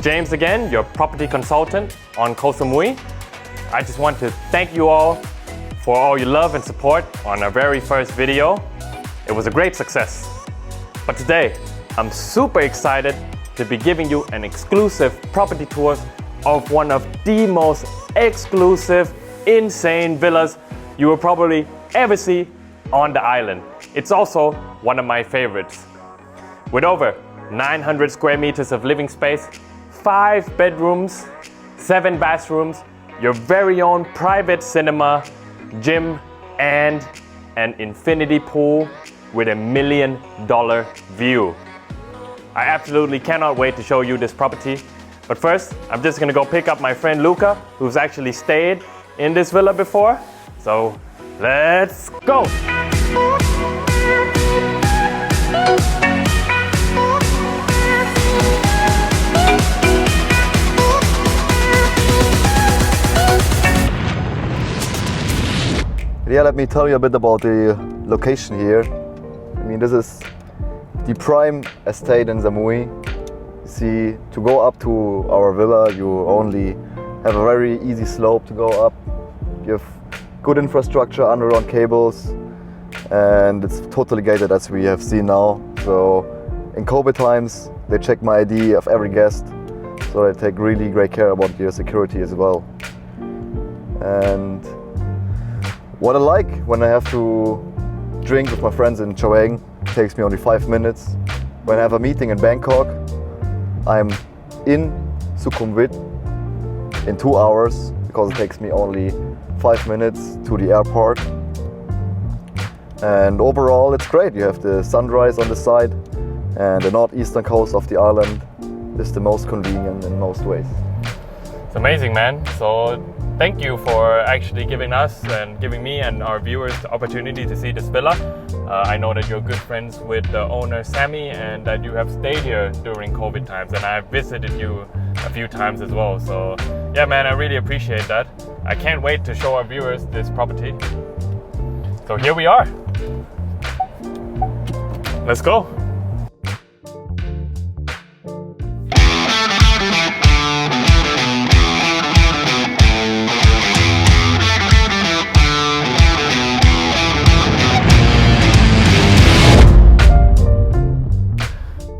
James again, your property consultant on Koh Samui. I just want to thank you all for all your love and support on our very first video. It was a great success. But today, I'm super excited to be giving you an exclusive property tour of one of the most exclusive, insane villas you will probably ever see on the island. It's also one of my favorites. With over 900 square meters of living space, 5 bedrooms, 7 bathrooms, your very own private cinema, gym, and an infinity pool with $1 million view. I absolutely cannot wait to show you this property. But first, I'm just gonna go pick up my friend Luca, who's actually stayed in this villa before. So let's go! Yeah, let me tell you a bit about the location here. I mean, this is the prime estate in Samui. You see, to go up to our villa, you only have a very easy slope to go up. You have good infrastructure, underground cables, and it's totally gated as we have seen now. So in COVID times, they check my ID of every guest, so they take really great care about your security as well. And what I like when I have to drink with my friends in Chaweng, takes me only 5 minutes. When I have a meeting in Bangkok, I'm in Sukhumvit in 2 hours because it takes me only 5 minutes to the airport. And overall it's great. You have the sunrise on the side, and the northeastern coast of the island is the most convenient in most ways. It's amazing, man. So thank you for actually giving us and giving me and our viewers the opportunity to see this villa. I know that you're good friends with the owner Sammy and that you have stayed here during COVID times, and I've visited you a few times as well. So yeah, man, I really appreciate that. I can't wait to show our viewers this property. So here we are. Let's go.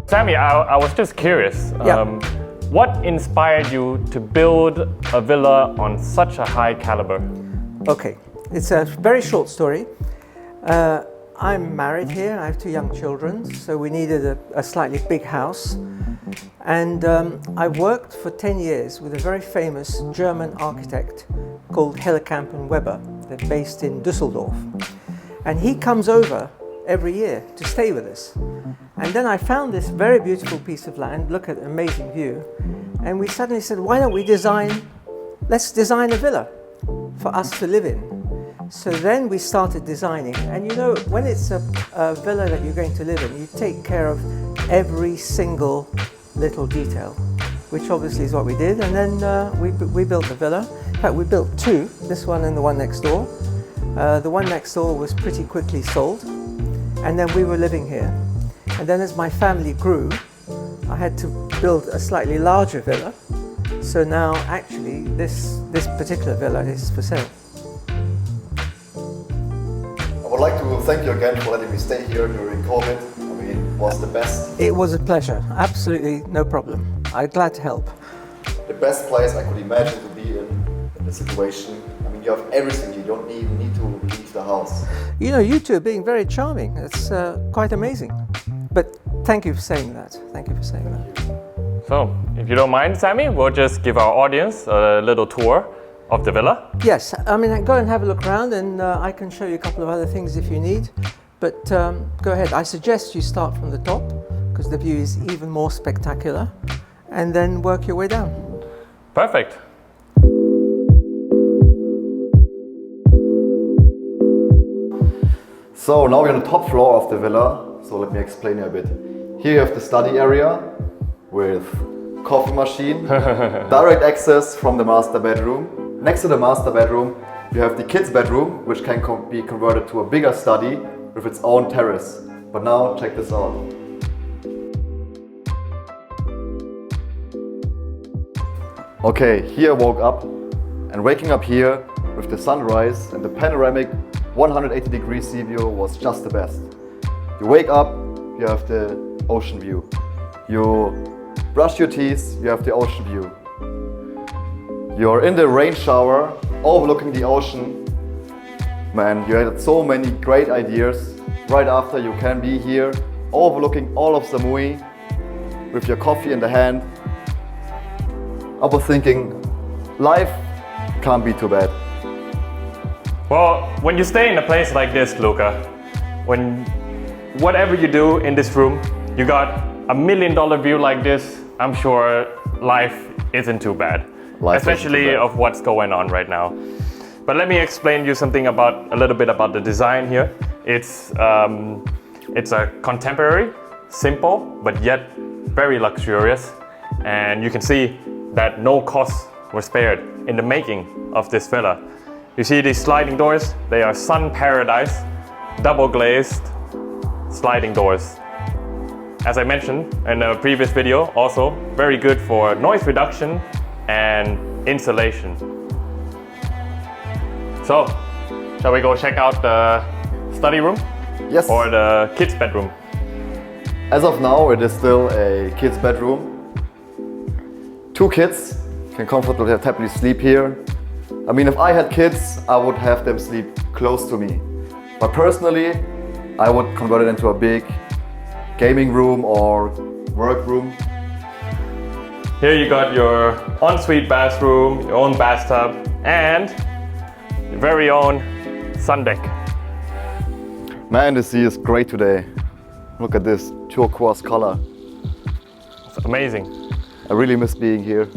Sammy, I was just curious. What inspired you to build a villa on such a high caliber? Okay, it's a very short story. I'm married here, I have 2 young children, so we needed a slightly big house. And I worked for 10 years with a very famous German architect called Hillekamp Webber. They're based in Düsseldorf. And he comes over every year to stay with us. And then I found this very beautiful piece of land, look at an amazing view, and we suddenly said, why don't we let's design a villa for us to live in. So then we started designing, and you know, when it's a villa that you're going to live in, you take care of every single little detail, which obviously is what we did. And then we built the villa. In fact, we built 2, this one and the one next door. The one next door was pretty quickly sold, and then we were living here. And then as my family grew, I had to build a slightly larger villa. So now actually this particular villa is for sale. I would like to thank you again for letting me stay here during COVID. I mean, it was the best. It was a pleasure, absolutely no problem. I'm glad to help. The best place I could imagine to be in the situation. I mean, you have everything, you don't even need to leave the house. You know, you two are being very charming. It's quite amazing. But thank you for saying that. Thank you for saying that. So, if you don't mind, Sammy, we'll just give our audience a little tour of the villa. Yes, I mean, go and have a look around, and I can show you a couple of other things if you need. But go ahead. I suggest you start from the top, because the view is even more spectacular, and then work your way down. Perfect. So now we're on the top floor of the villa. So let me explain you a bit. Here you have the study area with coffee machine, direct access from the master bedroom. Next to the master bedroom, you have the kids' bedroom, which can be converted to a bigger study with its own terrace. But now check this out. Okay, here I woke up, and waking up here with the sunrise and the panoramic 180-degree sea view was just the best. You wake up, you have the ocean view. You brush your teeth, you have the ocean view. You're in the rain shower, overlooking the ocean. Man, you had so many great ideas. Right after, you can be here, overlooking all of Samui, with your coffee in the hand. I was thinking, life can't be too bad. Well, when you stay in a place like this, Luca, when whatever you do in this room, you got $1 million view like this, I'm sure life isn't too bad. Especially of what's going on right now. But let me explain you something about a little bit about the design here. It's a contemporary, simple, but yet very luxurious. And you can see that no costs were spared in the making of this villa. You see these sliding doors? They are sun paradise, double glazed sliding doors. As I mentioned in a previous video, also very good for noise reduction and insulation. So, shall we go check out the study room? Yes. Or the kids' bedroom? As of now, it is still a kid's bedroom. 2 kids can comfortably happily sleep here. I mean, if I had kids, I would have them sleep close to me. But personally, I would convert it into a big gaming room or work room. Here you got your ensuite bathroom, your own bathtub, and your very own sun deck. Man, the sea is great today. Look at this turquoise color. It's amazing. I really miss being here.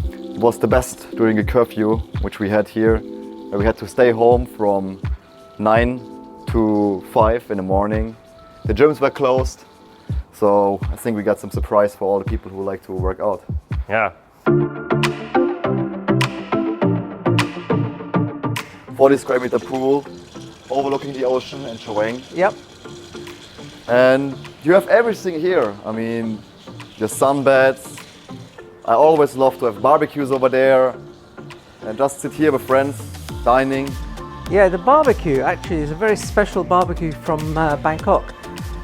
It was the best during a curfew, which we had here, where we had to stay home from 9 to 5 in the morning. The gyms were closed, so I think we got some surprise for all the people who like to work out. Yeah. 40 square meter pool, overlooking the ocean and Chaweng. Yep. And you have everything here. I mean, the sunbeds. I always love to have barbecues over there and just sit here with friends, dining. Yeah, the barbecue actually is a very special barbecue from Bangkok.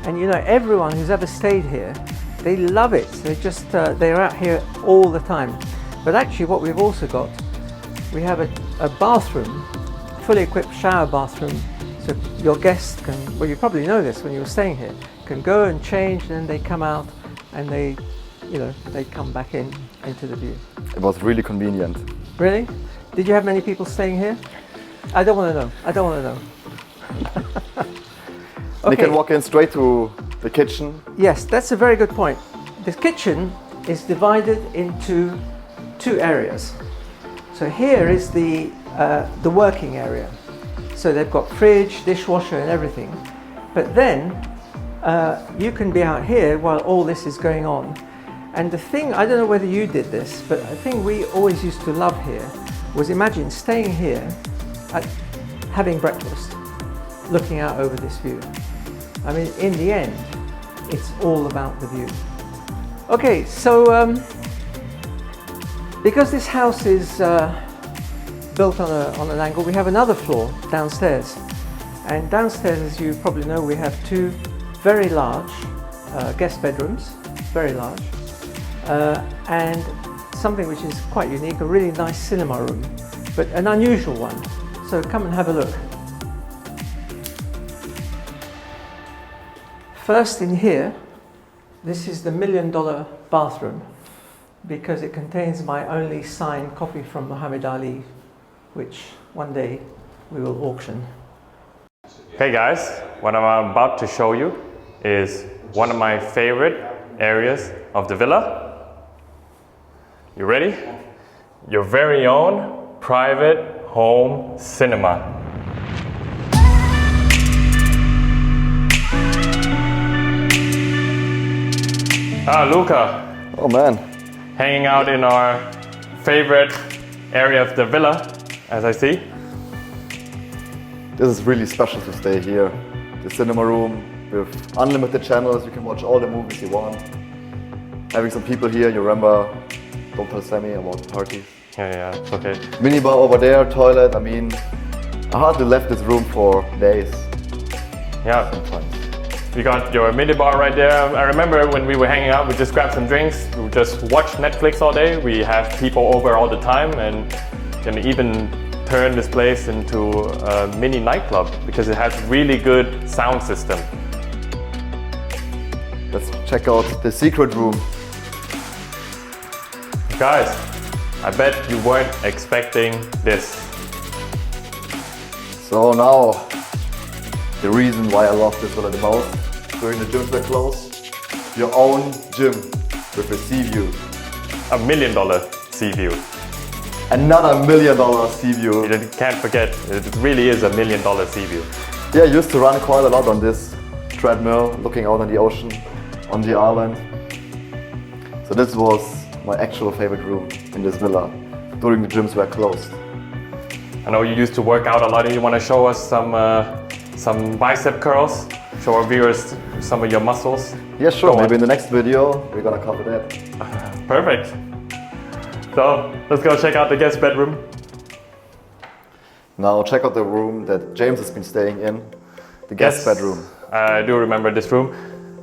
And you know, everyone who's ever stayed here, they love it. They're out here all the time. But actually what we've also got, we have a bathroom, fully equipped shower bathroom. So your guests can, well, you probably know this when you were staying here, can go and change, and then they come out and they come back into the view. It was really convenient. Really? Did you have many people staying here? I don't want to know. I don't want to know. Okay. You can walk in straight to the kitchen. Yes, that's a very good point. The kitchen is divided into 2 areas. So here is the working area. So they've got fridge, dishwasher and everything. But then you can be out here while all this is going on. And the thing, I don't know whether you did this, but the thing we always used to love here was, imagine staying here, having breakfast, looking out over this view. I mean, in the end, it's all about the view. Okay, so because this house is built on an angle, we have another floor downstairs. And downstairs, as you probably know, we have 2 very large guest bedrooms, very large. And something which is quite unique, a really nice cinema room, but an unusual one. So come and have a look. First in here, this is the $1 million bathroom, because it contains my only signed copy from Muhammad Ali, which one day we will auction. Hey guys, what I'm about to show you is one of my favorite areas of the villa. You ready? Your very own private home cinema. Luca. Oh man. Hanging out in our favorite area of the villa, as I see. This is really special to stay here. The cinema room with unlimited channels, you can watch all the movies you want. Having some people here, you remember Don't tell Sammy about parties. Yeah, it's okay. Minibar over there, toilet. I mean, I hardly left this room for days. Yeah. You got your minibar right there. I remember when we were hanging out, we just grabbed some drinks, we just watched Netflix all day. We have people over all the time and can even turn this place into a mini nightclub because it has really good sound system. Let's check out the secret room. Guys, I bet you weren't expecting this. So now, the reason why I love this villa the most. During the gyms were closed, your own gym with a sea view. $1 million sea view. Another $1 million sea view. You can't forget, it really is $1 million sea view. Yeah, I used to run quite a lot on this treadmill, looking out on the ocean, on the island. So this was my actual favorite room in this villa, during the gyms were closed. I know you used to work out a lot and you want to show us some bicep curls, show our viewers some of your muscles. Yeah, sure, Go maybe on. in the next video we're gonna cover that. Perfect. So let's go check out the guest bedroom. Now check out the room that James has been staying in, the guest bedroom. I do remember this room.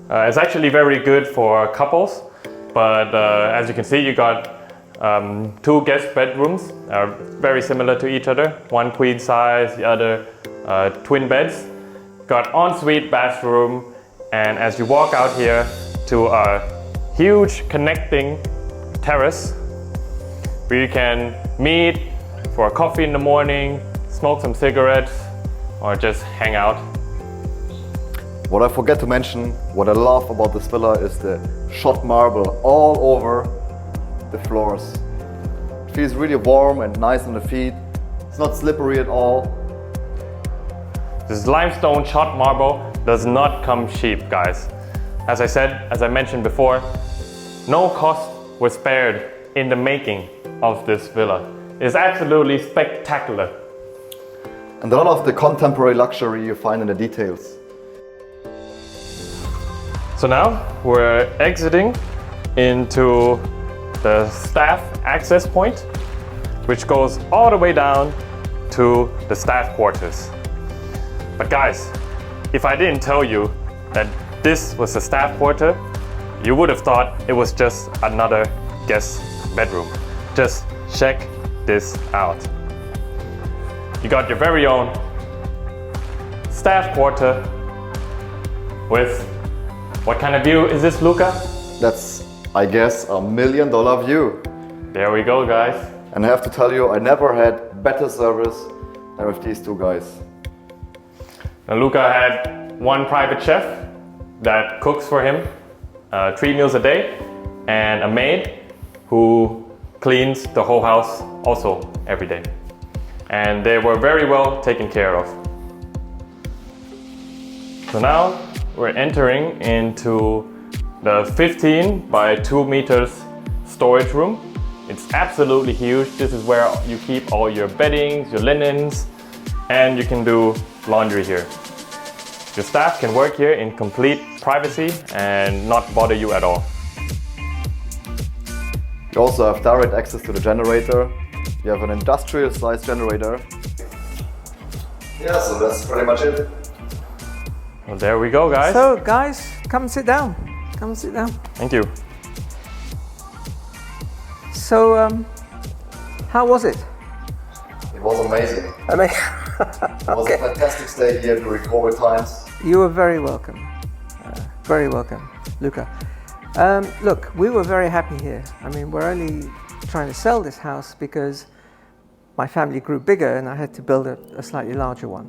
It's actually very good for couples, but as you can see, you got 2 guest bedrooms, very similar to each other. One queen size, the other twin beds. Got ensuite bathroom, and as you walk out here to a huge connecting terrace where you can meet for a coffee in the morning, smoke some cigarettes, or just hang out. What I forget to mention, what I love about this villa is the shot marble all over the floors. It feels really warm and nice on the feet. It's not slippery at all. This limestone shot marble does not come cheap, guys. As I mentioned before, no cost was spared in the making of this villa. It's absolutely spectacular. And a lot of the contemporary luxury you find in the details. So now we're exiting into the staff access point, which goes all the way down to the staff quarters. But guys, if I didn't tell you that this was a staff quarter, you would have thought it was just another guest bedroom. Just check this out. You got your very own staff quarter with, what kind of view is this, Luca? That's, I guess, $1 million view. There we go, guys. And I have to tell you, I never had better service than with these 2 guys. Now Luca had one private chef that cooks for him 3 meals a day, and a maid who cleans the whole house also every day. And they were very well taken care of. So now we're entering into the 15 by 2 meters storage room. It's absolutely huge. This is where you keep all your beddings, your linens, and you can do laundry here. Your staff can work here in complete privacy and not bother you at all. You also have direct access to the generator. You have an industrial sized generator. Yeah, so that's pretty much it. Well, there we go, guys. So guys, come and sit down. Come and sit down. Thank you. So, how was it? It was amazing. I mean, It was a fantastic stay here during COVID times. you were very welcome. Very welcome, Luca. Look, we were very happy here. I mean, we're only trying to sell this house because my family grew bigger and I had to build a slightly larger one.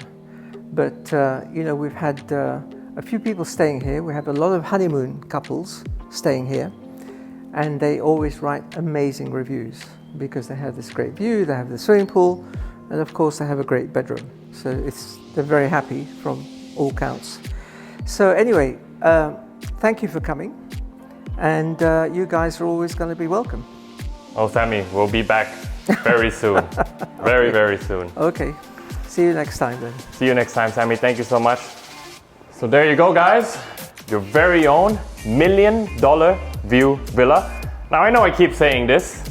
But, you know, we've had a few people staying here. We have a lot of honeymoon couples staying here, and they always write amazing reviews because they have this great view, they have the swimming pool, and of course they have a great bedroom. So they're very happy from all counts. So anyway, thank you for coming, and you guys are always going to be welcome. Oh, Sammy, we'll be back very soon. Very, very soon. Okay, see you next time then. See you next time, Sammy. Thank you so much. So there you go, guys. Your very own $1 million view villa. Now I know I keep saying this,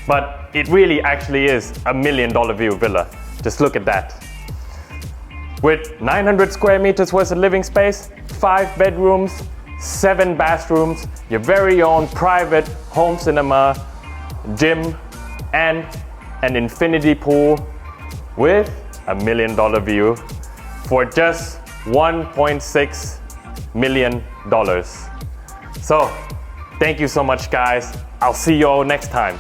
but it really actually is a $1 million view villa. Just look at that. With 900 square meters worth of living space, 5 bedrooms, 7 bathrooms, your very own private home cinema, gym, and an infinity pool with a $1 million view for just $1.6 million. So, thank you so much, guys. I'll see you all next time.